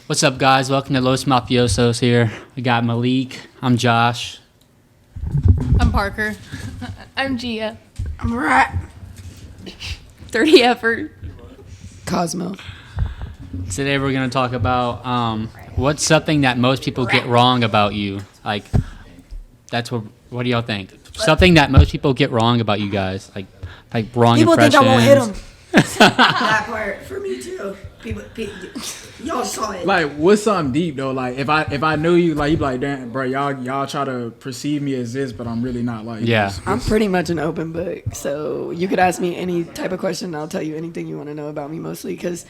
What's up, guys? Welcome to Los Mafiosos here. We got Malik. I'm Josh. I'm Parker. I'm Gia. I'm Rat. 30 effort. Cosmo. Today we're going to talk about what's something that most people get wrong about you. Like, what do y'all think? Something that most people get wrong about you guys. Like wrong People impressions. think I won't hit them. That part for me too. Y'all saw it. Like, what's something deep though? Like, if I knew you, like, you'd be like, damn, bro, y'all try to perceive me as this, but I'm really not like. Yeah. This. I'm pretty much an open book, so you could ask me any type of question, and I'll tell you anything you want to know about me. Mostly because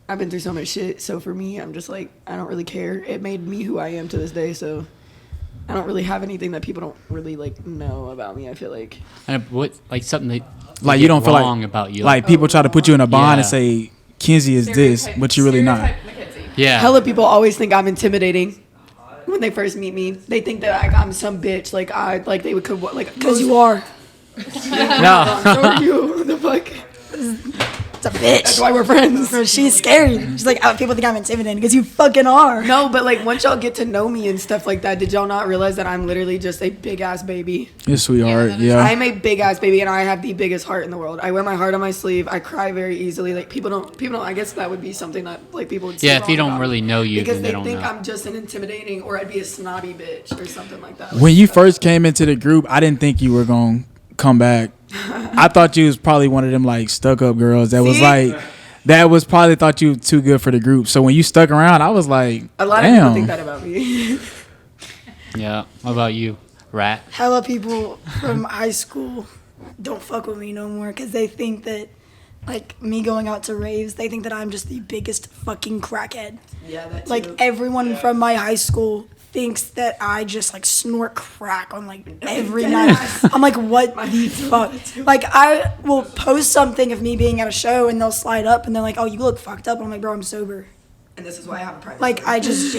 I've been through so much shit. So for me, I'm just like, I don't really care. It made me who I am to this day. So I don't really have anything that people don't really like know about me. I feel like. And what, like something that Like, you don't feel wrong like about you. Like people try to put you in a bond Yeah. and say Kenzie is this, but you're really not. Mackenzie. Yeah. Hella people always think I'm intimidating when they first meet me. They think that I'm some bitch. Like they would could like because you are. No. So are you. The fuck. It's a bitch. That's why we're friends. Bro, she's scary. She's like, people think I'm intimidating because you fucking are. No, but like once y'all get to know me and stuff like that, did y'all not realize that I'm literally just a big ass baby? Yes, sweetheart. that Yeah. I'm a big ass baby, and I have the biggest heart in the world. I wear my heart on my sleeve. I cry very easily. Like people don't. I guess that would be something that like people would. Yeah, say if you wrong don't about really me. know you, because then they don't think know. I'm just an intimidating, or I'd be a snobby bitch or something like that. When you first came into the group, I didn't think you were gonna come back. I thought you was probably one of them like stuck up girls that was See? like. That was probably thought you were too good for the group. So when you stuck around, I was like, A lot damn. of people think that about me. Yeah. What about you, Rat? Hella people from high school don't fuck with me no more because they think that, like, me going out to raves, they think that I'm just the biggest fucking crackhead. Yeah, that too. Like, everyone from my high school thinks that I just, like, snort crack on, like, every night. I'm like, what the fuck? Like, I will post something of me being at a show, and they'll slide up, and they're like, oh, you look fucked up. And I'm like, bro, I'm sober. And this is why I have a private. Like, I just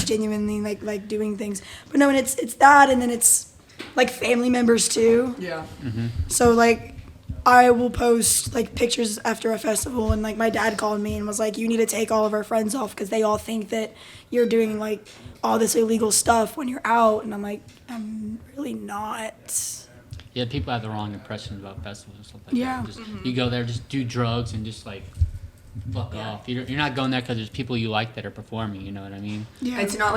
genuinely, like doing things. But no, and it's that, and then it's, like, family members, too. Yeah. So, like, I will post, like, pictures after a festival, and, like, my dad called me and was like, you need to take all of our friends off because they all think that you're doing, like, all this illegal stuff when you're out. And I'm like, I'm really not. Yeah, people have the wrong impressions about festivals and stuff like Yeah. that. Just, you go there, just do drugs and just like fuck off. You're not going there because there's people you like that are performing. You know what I mean? Yeah. It's not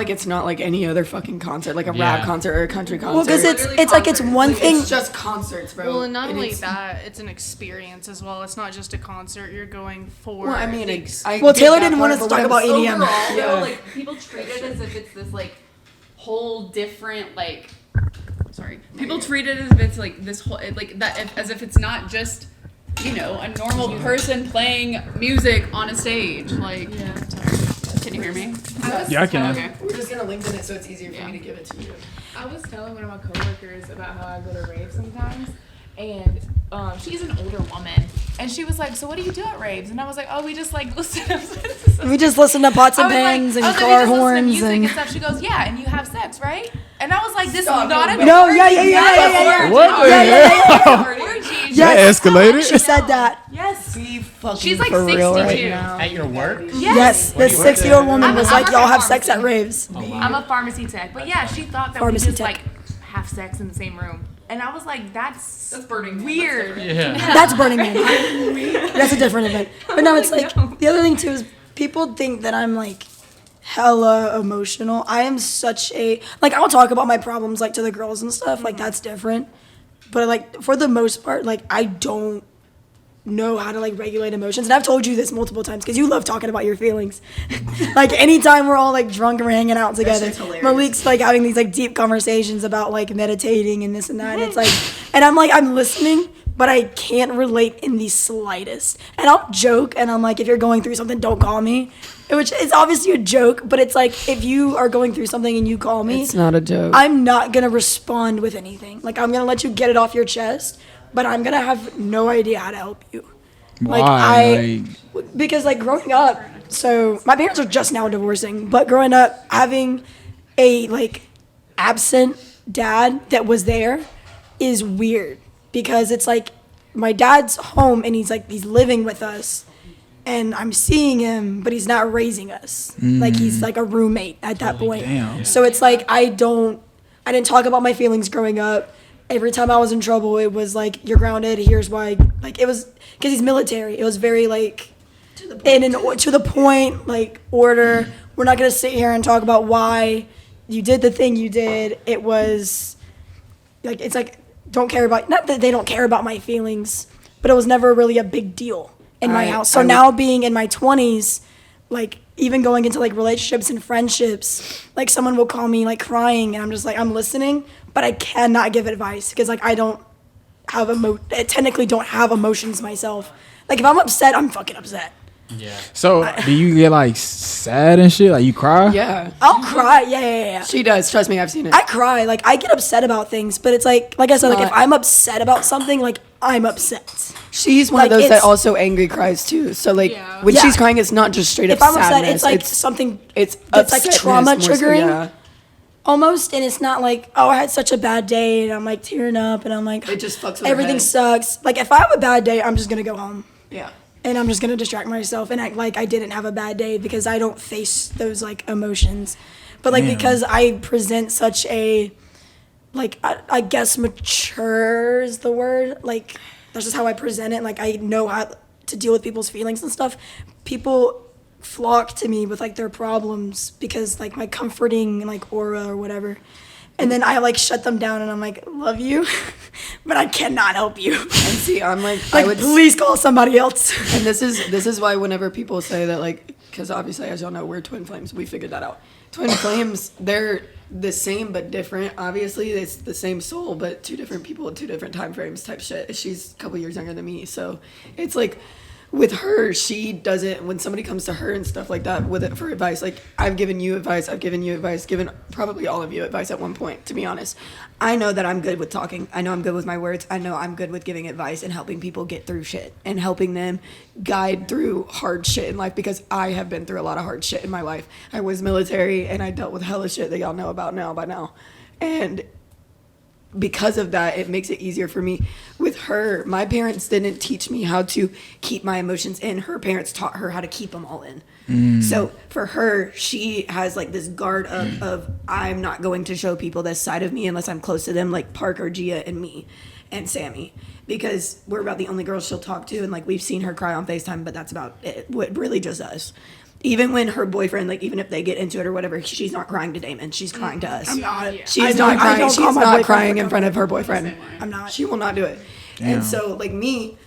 like any other fucking concert, like a Yeah. rap concert or a country concert. Well, because it's like it's one thing. It's just concerts, bro. Well, and not only it's- that, it's an experience as well. It's not just a concert. You're going for. Well, I mean, the Well, Taylor get that didn't want us part, to but talk when about it's EDM. Overall, Yeah. though, like, people treat it as if it's this, like, whole different, like, sorry. People treat it as if it's, like, this whole, like, that, as if it's not just, you know, a normal person playing music on a stage. Like, can you hear me? Yeah, I can. Okay. We're just gonna link in it so it's easier for me to give it to you. I was telling one of my coworkers about how I go to raves sometimes, and she's an older woman, and she was like, "So what do you do at raves?" And I was like, "Oh, we just like listen." We just listen to pots and I was like, pans and "Oh, so we car just listen to horns music and and. stuff." She goes, "Yeah, and you have sex, right?" And I was like, "This Stop is not it. a No, yeah. What the hell? orgy." That escalated. She said that. Yes. Fucking She's like for 62. real right now. At your work? Yes, What do this you work 60-year-old at? woman was I'm like, a y'all have sex at raves. Oh, wow. I'm a pharmacy tech, but yeah, she thought that Pharmacy we just tech. like have sex in the same room, and I was like, "That's Burning Man. weird." Yeah. That's Burning Man. That's a different event. But no, it's like, the other thing too is people think that I'm like hella emotional. I am such a, like, I'll talk about my problems like to the girls and stuff, like that's different. But like for the most part, like I don't know how to like regulate emotions. And I've told you this multiple times because you love talking about your feelings. Like anytime we're all like drunk and we're hanging out together, shit's hilarious. Malik's like having these like deep conversations about like meditating and this and that. And it's like, and I'm like, I'm listening, but I can't relate in the slightest. And I'll joke and I'm like, if you're going through something, don't call me. Which is obviously a joke, but it's like, if you are going through something and you call me, It's not a joke. I'm not gonna respond with anything. Like I'm gonna let you get it off your chest, but I'm gonna have no idea how to help you. Why? Because like growing up, so my parents are just now divorcing, but growing up, having a like absent dad that was there is weird because it's like my dad's home and he's living with us, and I'm seeing him, but he's not raising us. Like he's like a roommate at that point. damn. So it's like I didn't talk about my feelings growing up. Every time I was in trouble, it was like, you're grounded. Here's why. Like it was because he's military. It was very like to the point, like order. We're not gonna sit here and talk about why you did the thing you did. It was like it's like don't care about, not that they don't care about my feelings, but it was never really a big deal in my house. So now being in my 20s, like even going into like relationships and friendships, like someone will call me like crying and I'm just like, I'm listening, but I cannot give advice because like I don't have technically don't have emotions myself. Like if I'm upset, I'm fucking upset. Yeah. So do you get like sad and shit? Like you cry? Yeah. I'll cry. Yeah. She does. Trust me, I've seen it. I cry. Like I get upset about things, but it's like I said, like if I'm upset about something, like I'm upset. She's one Like, of those that it's- also angry cries too. So like Yeah. when Yeah. she's crying, it's not just straight up If I'm sadness. upset, it's like something it's that's like upsetness trauma more so, triggering. yeah. almost, and it's not like, oh, I had such a bad day and I'm like tearing up and I'm like, It just fucks with her everything head. sucks. Like if I have a bad day, I'm just gonna go home Yeah. and I'm just gonna distract myself and act like I didn't have a bad day because I don't face those like emotions. But like Damn. because I present such a like I guess mature is the word. Like that's just how I present it. Like I know how to deal with people's feelings and stuff. People flock to me with like their problems because like my comforting like aura or whatever. And then I like shut them down and I'm like, love you, but I cannot help you. And see, I'm like, Like please call somebody else. and this is why whenever people say that, like, because obviously, as y'all know, we're twin flames. We figured that out. Twin flames, they're the same but different. Obviously, it's the same soul, but two different people at two different time frames type shit. She's a couple years younger than me, so it's like with her, she doesn't, when somebody comes to her and stuff like that with it for advice, like I've given you advice, given probably all of you advice at one point, to be honest. I know that I'm good with talking. I know I'm good with my words. I know I'm good with giving advice and helping people get through shit and helping them guide through hard shit in life, because I have been through a lot of hard shit in my life. I was military and I dealt with hella shit that y'all know about by now. And because of that, it makes it easier for me. With her, my parents didn't teach me how to keep my emotions in. Her parents taught her how to keep them all in. So for her, she has like this guard up of I'm not going to show people this side of me unless I'm close to them, like Parker, Gia, and me, and Sammy, because we're about the only girls she'll talk to, and like we've seen her cry on FaceTime, but that's about it. Really just us. Even when her boyfriend, like even if they get into it or whatever, she's not crying to Damon. She's crying to us. I'm not. She's I not crying. don't She's call my not boyfriend crying for in front of her boyfriend. I'm not. She will not do it. Damn. And so, like me,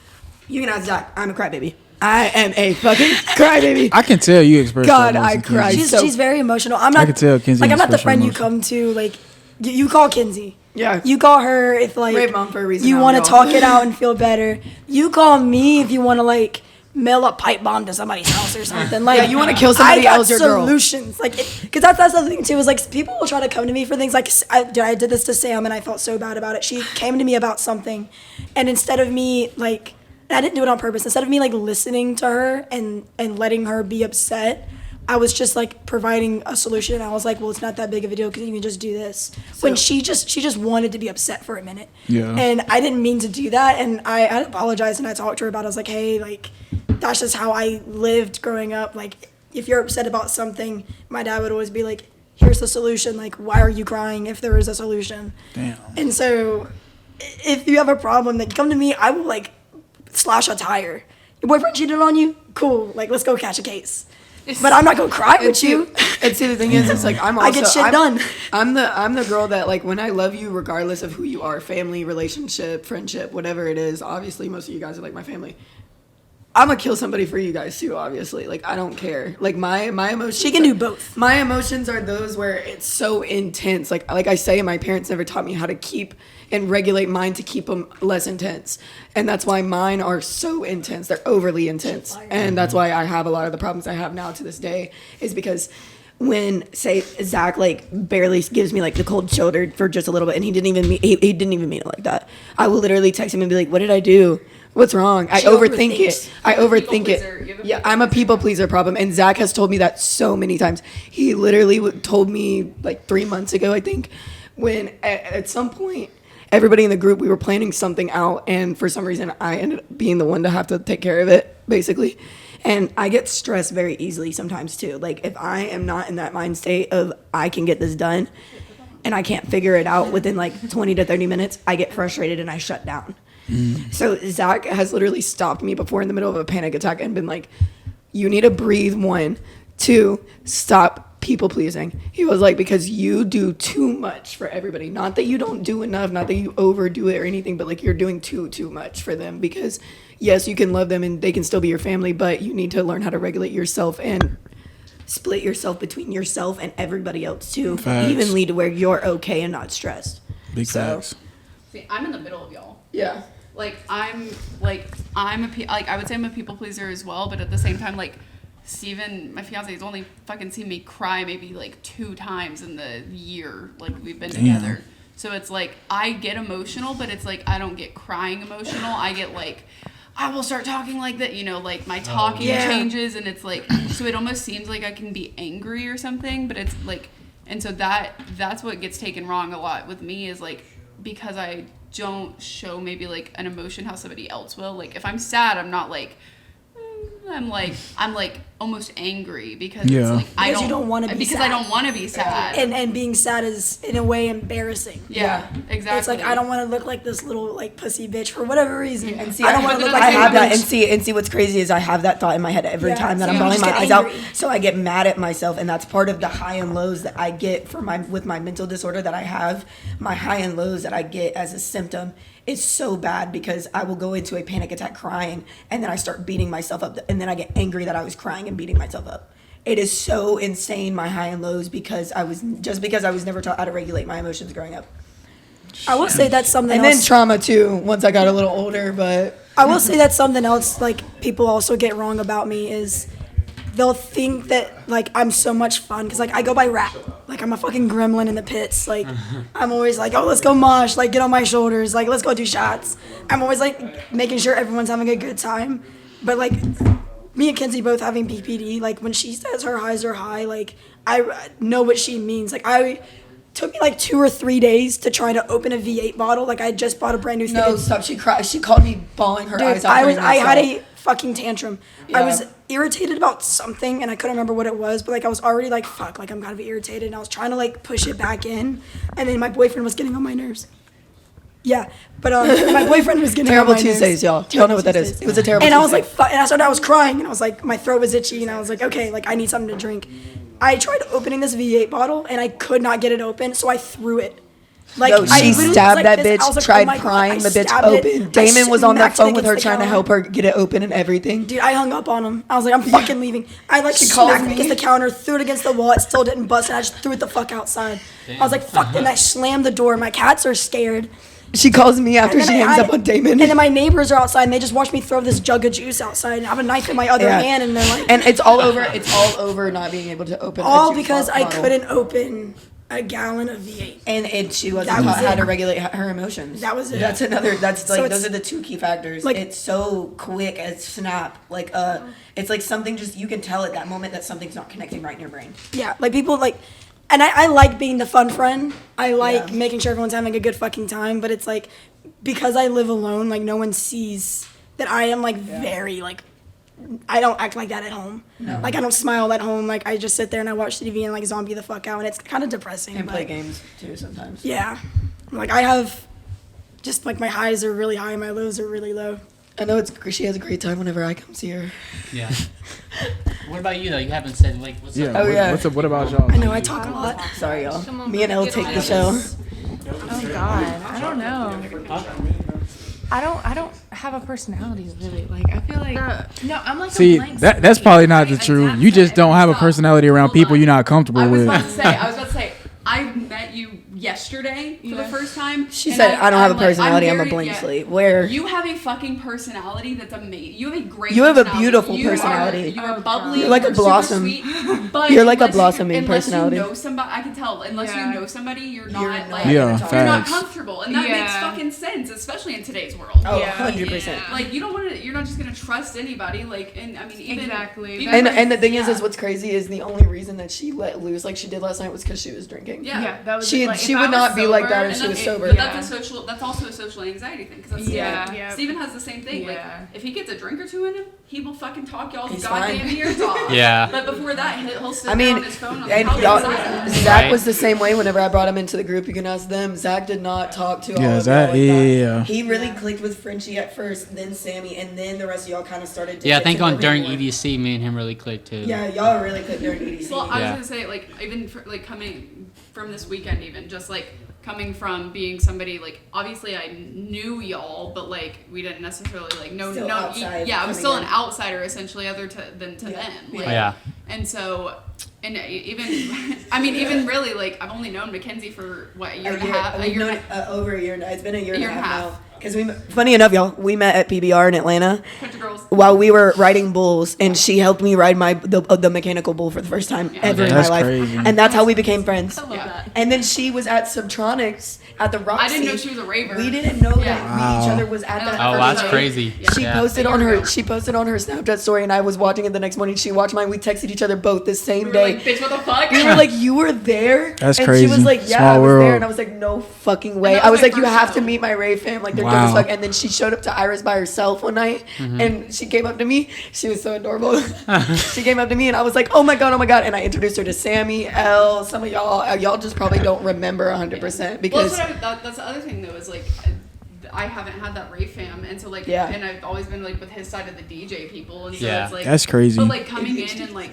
you can ask Zach. I'm a crybaby. I am a fucking crybaby. I can tell you express God, your I emotions, cried. Kenzie. She's very emotional. I'm not. I can tell Kenzie Like I'm not the express her friend you emotions. come to. Like you call Kenzie. Yeah. You call her if like Great mom for a reason you now, want to y'all. talk it out and feel better. You call me if you want to like mail a pipe bomb to somebody's house or something. Like Yeah, you wanna kill somebody I got else, your girl. solutions. Like because that's the thing too, is like people will try to come to me for things. Like I did this to Sam and I felt so bad about it. She came to me about something, and instead of me like, and I didn't do it on purpose. Instead of me like listening to her and letting her be upset, I was just like providing a solution. I was like, well, it's not that big of a deal because you can just do this. When she just wanted to be upset for a minute. Yeah. And I didn't mean to do that. And I apologized and I talked to her about it. I was like, hey, like that's just how I lived growing up. Like if you're upset about something, my dad would always be like, here's the solution. Like, why are you crying if there is a solution? Damn. And so if you have a problem, then come to me. I will like slash a tire. Your boyfriend cheated on you? Cool. Like, let's go catch a case. But I'm not gonna cry with you. And see, the thing is, it's like I'm also I get shit done. I'm the girl that like when I love you, regardless of who you are, family, relationship, friendship, whatever it is. Obviously, most of you guys are like my family. I'm gonna kill somebody for you guys too. Obviously, like I don't care. Like my emotions. She can do both. My emotions are those where it's so intense. Like I say, my parents never taught me how to keep and regulate mine to keep them less intense, and that's why mine are so intense. They're overly intense, and that's why I have a lot of the problems I have now to this day. Is because when say Zach like barely gives me like the cold shoulder for just a little bit, and he didn't even mean it like that. I will literally text him and be like, "What did I do? What's wrong?" I overthink it. I overthink it. Yeah, I'm a people pleaser problem, and Zach has told me that so many times. He literally told me like 3 months ago, I think, when at some point everybody in the group, we were planning something out, and for some reason I ended up being the one to have to take care of it, basically. And I get stressed very easily sometimes too. Like if I am not in that mind state of I can get this done and I can't figure it out within like 20 to 30 minutes, I get frustrated and I shut down. So Zach has literally stopped me before in the middle of a panic attack and been like, you need to breathe, 1, 2, stop people pleasing. He was like, because you do too much for everybody. Not that you don't do enough, not that you overdo it or anything, but like you're doing too much for them, because yes, you can love them and they can still be your family, but you need to learn how to regulate yourself and split yourself between yourself and everybody else too. Facts. Evenly to where you're okay and not stressed. Big So, facts. See, I'm in the middle of y'all. yeah. Like I would say I'm a people pleaser as well, but at the same time, like Steven, my fiance, has only fucking seen me cry maybe like 2 times in the year like we've been together. So it's like I get emotional, but it's like I don't get crying emotional. I get like I will start talking like that, you know, like my talking changes, and it's like so it almost seems like I can be angry or something, but it's like, and so that's what gets taken wrong a lot with me, is like because I don't show maybe like an emotion how somebody else will. Like if I'm sad, I'm not like I'm like almost angry because it's like I don't want to be because sad. I don't want to be sad. And being sad is in a way embarrassing. Yeah, exactly. It's like I don't want to look like this little like pussy bitch for whatever reason. And see, I don't want to look like I a have that, bitch. and see what's crazy is I have that thought in my head every time that so I'm you bawling just my get eyes out. angry. So I get mad at myself, and that's part of the high and lows that I get with my mental disorder that I have. My high and lows that I get as a symptom is so bad because I will go into a panic attack crying, and then I start beating myself up, and then I get angry that I was crying and beating myself up. It is so insane, my high and lows, because I was never taught how to regulate my emotions growing up. I will say that's something And else. then trauma too, once I got a little older, but I will say that's something else like people also get wrong about me is they'll think that like I'm so much fun because like I go by rap, like I'm a fucking gremlin in the pits. Like I'm always like, oh, let's go mosh, like get on my shoulders, like let's go do shots. I'm always like making sure everyone's having a good time. But like me and Kenzie both having PPD, like when she says her highs are high, like I know what she means. Like took me like 2 or 3 days to try to open a V8 bottle. Like I just bought a brand new thing. no, stop. She cried. She called me bawling her eyes out. I had a fucking tantrum. I Yeah. was irritated about something and I couldn't remember what it was, but like I was already like, fuck, like I'm gonna be irritated, and I was trying to like push it back in, and then my boyfriend was getting on my nerves. Yeah, but my boyfriend was getting Terrible on my Tuesdays, nerves. y'all. Y'all know what that is. It was a terrible And I was Tuesday. like, fuck, and I was crying, and I was like, my throat was itchy, and I was like, okay, like I need something to drink. I tried opening this V8 bottle and I could not get it open, so I threw it. Like Yo, I she literally stabbed was like that this. I bitch, was like, tried oh my God, prying I the bitch stabbed it. open. I Damon was on the smacked it phone with her against the trying to counter. help her get it open and everything. Dude, I hung up on him. I was like, I'm fucking leaving. I like She called smacked it me. against the counter, threw it against the wall. It still didn't bust, and I just threw it the fuck outside. I was like, fuck, and I slammed the door. My cats are scared. She calls me after And she then hangs up on Damon. And then my neighbors are outside, and they just watched me throw this jug of juice outside, and I have a knife in my other Yeah. hand, and they're like, And it's all over. It's all over not being able to open. all a juice because I bottle. couldn't open a gallon of V8. And she wasn't That was taught how it. to regulate her emotions. That was it. That's another. That's So like it's- those are the 2 key factors. like- It's so quick as snap. Like it's like something just you can tell at that moment that something's not connecting right in your brain. Yeah, like people like, and I like being the fun friend. I like Yeah. making sure everyone's having a good fucking time. But it's like, because I live alone, like no one sees that I am like very like, I don't act like that at home. No. Like I don't smile at home. Like I just sit there and I watch TV and like zombie the fuck out, and it's kind of depressing. And but play games too sometimes. yeah, like I have, just like my highs are really high, my lows are really low. I know she has a great time whenever I come see her. Yeah. What about you though? You haven't said like what's Yeah. up? Oh, what, yeah. What's up? What about y'all? I know I talk a lot. Sorry, y'all. Come on, Me and Elle get take on the show. this. Oh God, I don't know. I don't have a personality really. Like I feel like no, I'm like See, a blank that's slate. probably not the I truth. adapt You to just don't have a every personality around Hold people on. you're not comfortable I was with. about to say, I met you yesterday for the first time. She and said, "I don't have a I'm like, personality. I'm a very- blank yeah. slate." Where You have a fucking personality that's amazing. You have a great. You have a personality. beautiful You personality. You are bubbly. You're like a super blossom. sweet, but You're like a unless blossoming unless personality. You know somebody, I can tell. Unless Yeah. you know somebody, you're not You're like not Yeah, you're not facts. comfortable, and that makes Yeah. fucking sense, especially in today's world. Oh, Yeah. 100%. Like you don't want to. You're not just gonna trust anybody. Like, and I mean, even Exactly. even And the thing yeah. is what's crazy is the only reason that she let loose like she did last night was because she was drinking. Yeah. Yeah, that was She like, she if I would was not be like sober- that if And she that- was sober. But Yeah. that's a social. That's also a social anxiety thing. Because that's Yeah. Steven has the same thing. Yeah. Like if he gets a drink or two in him, he will fucking talk y'all's He's goddamn fine. ears off. Yeah. But before that, he'll sit I there mean, on his phone on the and couch y'all, beside us. Zach Right. was the same way whenever I brought him into the group. You can ask them. Zach did not talk to all Yeah, of Zach- y'all like that. yeah. He really clicked with Frenchie at first, then Sammy, and then the rest of y'all kind of started to Yeah, I get think to know on him during more. EDC, me and him really clicked too. Yeah, y'all really clicked during EDC. Well, I was Yeah. gonna say, like, even for, like coming from this weekend, even just like coming from being somebody like obviously I knew y'all, but like we didn't necessarily like know. Still outside Yeah, I was coming still in. an outsider essentially, than to them. Like, Yeah. And so, and even I mean, even really like I've only known Mackenzie for what, a year and a half. We've known over a year now. It's been a year and a half now. Because funny enough, y'all, we met at PBR in Atlanta Country girls. while we were riding bulls, and she helped me ride the mechanical bull for the first time ever in my That's life, crazy. and that's how we became friends. I love Yeah. that. And then she was at Subtronics at the Roxy. I didn't know she was a raver. We didn't know Yeah. that we each other was at that. Oh, First that's time. crazy. Yeah. She Yeah. posted A on year her ago. Snapchat story, and I was watching it the next morning. She watched mine. We texted each other both the same We were day. like, bitch, what the fuck? We were like, "You were there?" That's and crazy. she was like, "Yeah, Small I was world. there." And I was like, "No fucking way." that I was was my like, "You first have to show. meet my Ray fam. Like, they're dope Wow. as fuck." And then she showed up to Iris by herself one night, and she came up to me. She was so adorable. She came up to me, and I was like, "Oh my god, oh my god!" And I introduced her to Sammy, L. Some of y'all just probably don't remember 100% Well, because that's the other thing though is like I haven't had that Ray fam, and so like Yeah. and I've always been like with his side of the DJ people, and so Yeah. it's like That's crazy. But like coming in and like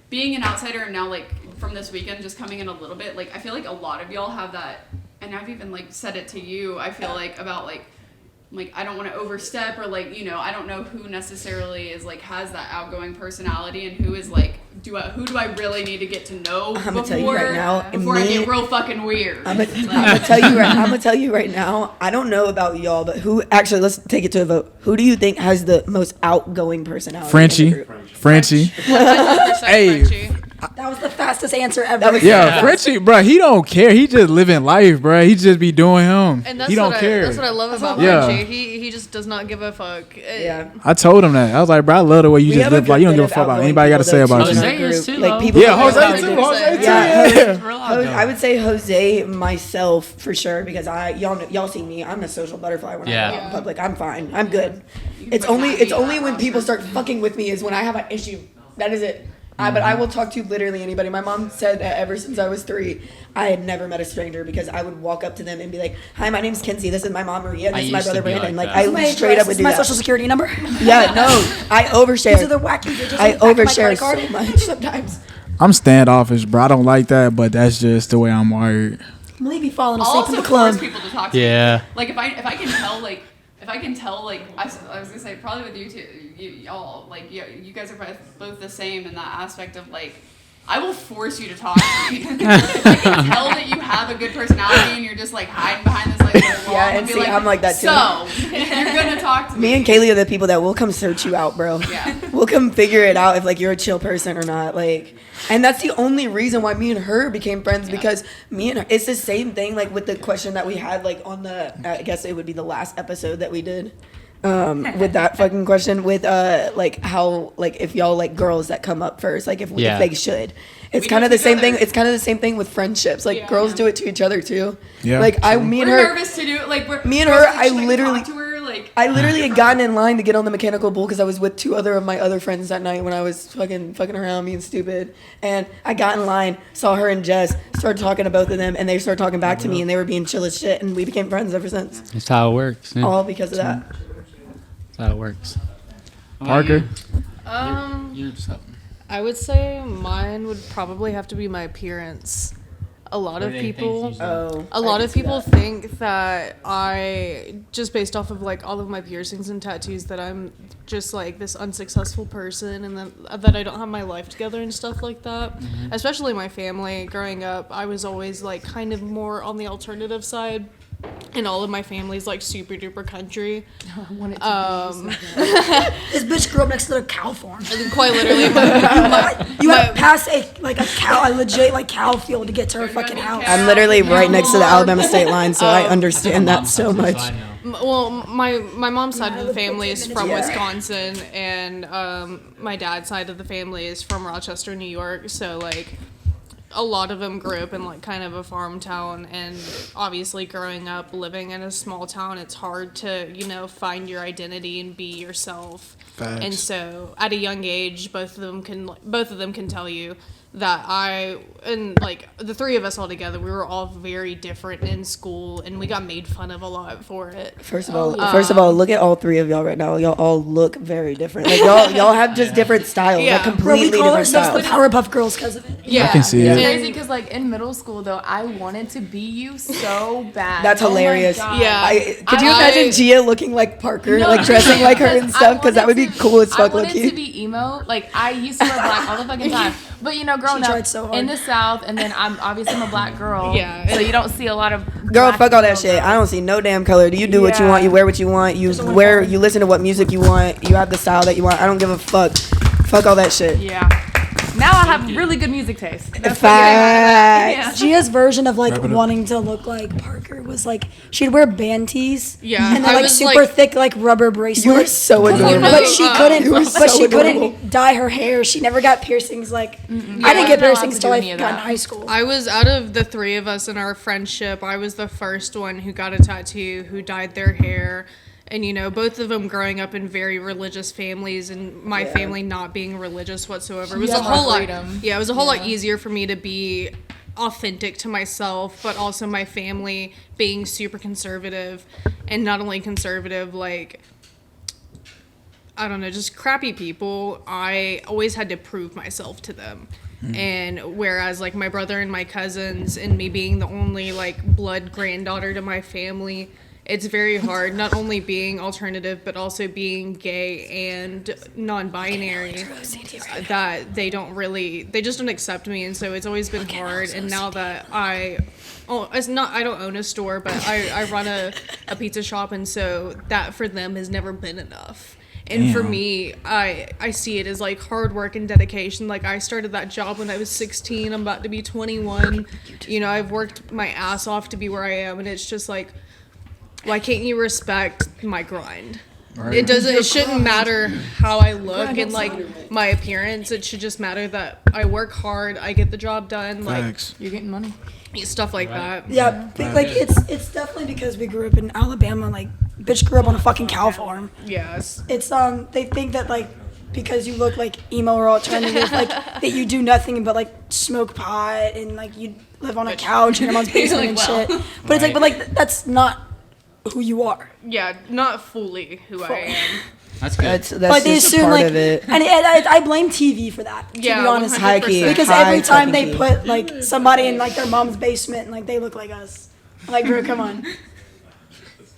being an outsider, and now like from this weekend just coming in a little bit, like I feel like a lot of y'all have that, and I've even like said it to you. I feel like about like I don't want to overstep, or like, you know, I don't know who necessarily is like has that outgoing personality, and who is like who do I really need to get to know I'ma tell you right now, before I me- get real fucking weird. I'm gonna tell you right now. I don't know about y'all, but who actually? Let's take it to a vote. Who do you think has the most outgoing personality? Frenchie. in the group? Frenchie. 100% Hey. Frenchie. That was the fastest answer ever. That was- Yeah, Yeah. Frenchie, bro, he don't care. He just living life, bro. He just be doing him. And that's He don't what care. that's what I love about Yeah. Frenchie. He just does not give a fuck. Yeah. I told him that. I was like, bro, I love the way you We just have a live. Like, good you don't bit give a of fuck about outgoing anybody got to people, say though, about too, you. in our Jose is group. too, Like though. people. Yeah, that Jose are too. outgoing. Jose too. Yeah, Yeah. I would say Jose, myself for sure, because y'all see me. I'm a social butterfly when I Yeah. go out in public. I'm fine. I'm good. You can It's put only Maddie it's in only that when people roster. start fucking with me is when I have an issue. That is it. But I will talk to literally anybody. My mom said that ever since I was 3, I had never met a stranger because I would walk up to them and be like, "Hi, my name's Kenzie. This is my mom Maria. And I this is my used to brother be Brandon." like Like, that. I my straight address, up would this do is my that. social security number. Yeah, no, I overshare. These are the wacky digits. I on the back of my overshare credit card. so much sometimes. I'm standoffish, bro. I don't like that, but that's just the way I'm wired. Maybe be falling I'll asleep in also the club. force people to talk to me. Yeah. Like if I can tell like I was gonna say probably with you two, y'all like you guys are both the same in that aspect of like I will force you to talk to me. I can tell that you have a good personality and you're just like hiding behind this like little wall. Yeah, and and be see, like, I'm like that, too. So you're gonna talk to me. Me and Kaleigh are the people that will come search you out, bro. Yeah. We'll come figure it out if like you're a chill person or not. Like, and that's the only reason why me and her became friends, because me and her, it's the same thing like with the question that we had like on the, I guess it would be the last episode that we did. With that fucking question with like how like if y'all like girls that come up first, like if Yeah. they should. It's We kind do of it the same together. thing. It's kind of the same thing with friendships. Like Yeah. girls do it to each other too. Yeah, Like true. me and We're her. nervous to do it. Like we're Me and girls her, think I she can literally- talk to her, like I literally had gotten in line to get on the mechanical bull because I was with 2 other of my other friends that night when I was fucking around being stupid. And I got in line, saw her and Jess, started talking to both of them, and they started talking back to me, and they were being chill as shit, and we became friends ever since. That's how it works. Yeah. All because of that. That's how it works. Parker? You're something. I would say mine would probably have to be my appearance. A lot of people Oh, A lot of people think that I, just based off of like all of my piercings and tattoos, that I'm just like this unsuccessful person, and that I don't have my life together and stuff like that. Especially my family. Growing up, I was always like kind of more on the alternative side, and all of my family's like super duper country. This bitch grew up next to the cow farm. And quite literally, You have to pass a legit like cow field to get to her fucking house. I'm literally right next to the Alabama state line, so I understand that so much. my mom's side of the family is from Wisconsin, and my dad's side of the family is from Rochester, New York. So like, a lot of them grew up in like kind of a farm town, and obviously growing up living in a small town, it's hard to, you know, find your identity and be yourself. Facts. And so at a young age, both of them can tell you that like the three of us all together, we were all very different in school, and we got made fun of a lot for it. First of all, look at all three of y'all right now. Y'all all look very different. Like y'all have just different styles, Yeah. like Bro, completely we call different ourselves styles. the Powerpuff Girls because of it. Yeah, I can see It's it. crazy because like in middle school though, I wanted to be you so bad. That's Oh my hilarious. God. Yeah. Could you imagine Gia looking like Parker, No, like dressing like her and because stuff? Because that would be cool as fuck, I wanted looking. to be emo. Like I used to wear black all the fucking time. But you know, growing She up tried so hard. in the South, and then I'm a black girl. Yeah. So you don't see a lot of Girl, black fuck all that female shit. I girls. don't see no damn color. Do you do what you want? You wear what you want. You listen to what music you want. You have the style that you want. I don't give a fuck. Fuck all that shit. Yeah. Now I have really good music taste. That's Facts. Gia's version of like Wrap it up. wanting to look like Parker was like she'd wear band tees. Yeah, And then I like was, super like- thick like rubber bracelets. You were so adorable. know, But she couldn't. you were But so she adorable. couldn't dye her hair. She never got piercings. Like I didn't wasn't get allowed piercings to till do I any of got in that. high school. I was, out of the three of us in our friendship, I was the first one who got a tattoo, who dyed their hair. And, you know, both of them growing up in very religious families, and my family not being religious whatsoever. It was You a have more whole lot. freedom. Yeah, it was a whole lot easier for me to be authentic to myself, but also my family being super conservative, and not only conservative, like, I don't know, just crappy people. I always had to prove myself to them. And whereas like my brother and my cousins, and me being the only like blood granddaughter to my family, it's very hard not only being alternative but also being gay and non-binary, that they just don't accept me. And so it's always been hard. And now that I don't own a store, but I run a pizza shop, and so that for them has never been enough. And for Damn. me, I see it as like hard work and dedication. Like I started that job when I was 16. I'm about to be 21. You know, I've worked my ass off to be where I am, and it's just like, why can't you respect my grind? Right. It shouldn't matter how I look and like my appearance. It should just matter that I work hard, I get the job done, like Facts. You're getting money. stuff like that. Yeah, like it's definitely because we grew up in Alabama. Like, bitch grew up on a fucking cow farm. Yes. It's they think that like because you look like emo or alternative, like that you do nothing but like smoke pot and like you live on a couch in your mom's basement and Like, well. shit. But it's like that's not who you are. Yeah, not fully who I am. That's good. That's But they just a assume part like, of it. and I blame TV for that. To Yeah, be honest, 100%. High key. because High every time fucking they key. put like somebody in like their mom's basement and like they look like us. I'm like, bro, come on.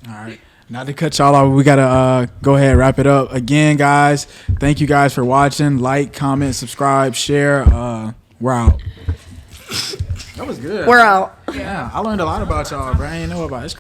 All right. Not to cut y'all off, we gotta go ahead and wrap it up. Again, guys, thank you guys for watching. Like, comment, subscribe, share. We're out. That was good. We're out. Yeah, I learned a lot about y'all, bro. I didn't know about it. It's